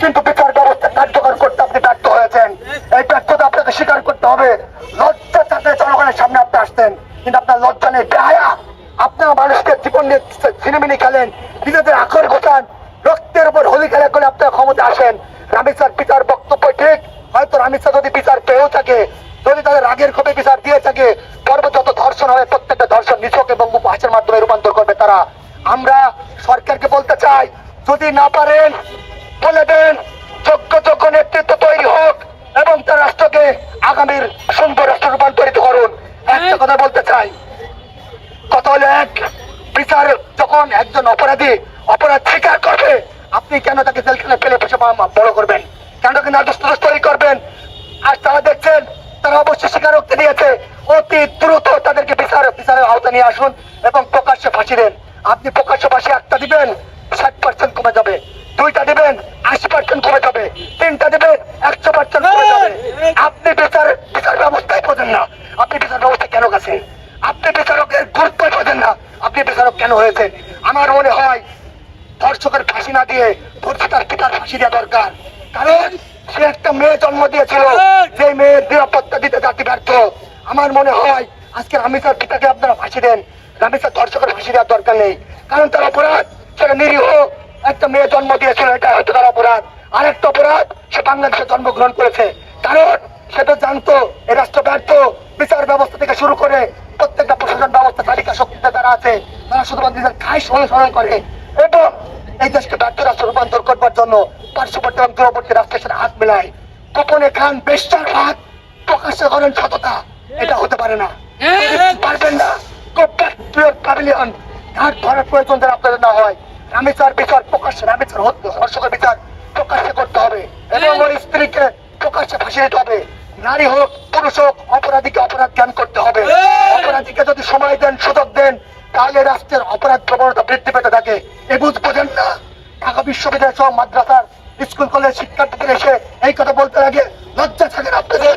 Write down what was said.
কিন্তু বিচার ব্যবস্থা কার্যকর করতে আপনি ব্যর্থ হয়েছেন। এই ব্যর্থতা আপনাকে স্বীকার করতে হবে। লজ্জা থাকলে জনগণের সামনে আপনি আসতেন, কিন্তু আপনার লজ্জা নেই, বেহায়া। আপনারা মানুষকে জীবন নিয়ে ছিনিমিনি খেলেন, নিজেদের আখর ঘোষান, রক্তের উপর হোলি খেলা করে আপনারা ক্ষমতা আসেন। রামিজ স্যার বিচার বক্তব্য ঠিক, হয়তো রামিজ স্যার যদি বিচার পেয়েও থাকে, যদি তাদের রাগের ক্ষোভে বিচার দিয়ে থাকে, পর্ব যত ধর্ষণ হবে প্রত্যেকটা ধর্ষণ নিছক এবং উপহাসের মাধ্যমে রূপান্তর করবে তারা। আমরা সরকারকে বলতে চাই, যদি না পারেন বলে দেন, যোগ্য নেতৃত্ব তৈরি হোক এবং তার রাষ্ট্রকে আগামীর সুন্দর রাষ্ট্র রূপান্তরিত করুন। একটা কথা বলতে চাই, কথা হলো এক, বিচার যখন একজন অপরাধী অপরাধ স্বীকার করবে, আপনি কেন তাকে জেলখানায় ফেলে বসে বড় করবেন? কেন কি নাদোষ তৈরি করবেন? আর তারা দেখছেন, তারা অবশ্যই স্বীকারোক্তি দিয়েছে, অতি দ্রুত তাদেরকে বিচারের আওতা নিয়ে আসুন এবং প্রকাশ্যে ফাঁসি দেন। আপনি প্রকাশ্যে ফাঁসি একটা দিবেন, 60% কমে যাবে, দুইটা দিবেন 80% কমে যাবে, তিনটা দিবেন 100% কমে যাবে। আপনি বিচার ব্যবস্থায় বোঝেন না, আপনি বিচার ব্যবস্থা কেন গেছেন? আপনি বিচারকের গুরুত্ব বোঝেন না, আপনি বিচারক কেন হয়েছেন? আমার মনে হয় ধর্ষকের ফাঁসি না দিয়ে ধর্ষিতার পিতার ফাঁসি দেওয়া দরকার। কারণ সে একটা মেয়ে জন্ম দিয়েছিল, যে মেয়ের নিরাপত্তা দিতে জাতি ব্যর্থ। আমার মনে হয় আজকে রামিসার পিতাকে আপনারা ফাঁসি দেন, রামিসার ধর্ষকের ফাঁসি দেওয়ার দরকার নেই। কারণ তার অপরাধ, সেটা নিরীহ একটা মেয়ে জন্ম দিয়েছিল, এটা হয়তো তার অপরাধ। আরেকটা অপরাধ, সে বাংলাদেশে জন্মগ্রহণ করেছে। কারণ সে তো জানতো এই রাষ্ট্র ব্যর্থ। বিচার ব্যবস্থা থেকে শুরু করে প্রত্যেকটা প্রশাসন ব্যবস্থা তালিকা শক্তিতে যারা আছে, তারা শুধুমাত্র নিজের খাইশ অনুসরণ করে এবং এই দেশকে ব্যর্থ রাষ্ট্র রূপান্তর করবার জন্য পার্শ্ববর্তী এবং দূরবর্তী রাষ্ট্রের সাথে হাত মেলায়। গোপনে খান বেশ্যার ভাত, প্রকাশ্যে করেন সততা। এটা হতে পারে না, পারবেন না। প্যাভিলিয়ন ঘাট ধরার প্রয়োজন যেন আপনাদের না হয়। রামিসার বিচার প্রকাশ্যে, রামিসার ধর্ষকের বিচার প্রকাশ্যে করতে হবে এবং ওই স্ত্রীকে প্রকাশ্যে ফাঁসি দিতে হবে। নারী হোক পুরুষ হোক, অপরাধীকে অপরাধ জ্ঞান করতে হবে। অপরাধীকে যদি সময় দেন, সুযোগ দেন, তাহলে রাষ্ট্রের অপরাধ প্রবণতা বৃদ্ধি পেতে থাকে। এ বোঝেন না? ঢাকা বিশ্ববিদ্যালয় সহ মাদ্রাসার স্কুল কলেজ শিক্ষার্থীদের এসে এই কথা বলতে লাগে, লজ্জা থাকে না আপনাদের?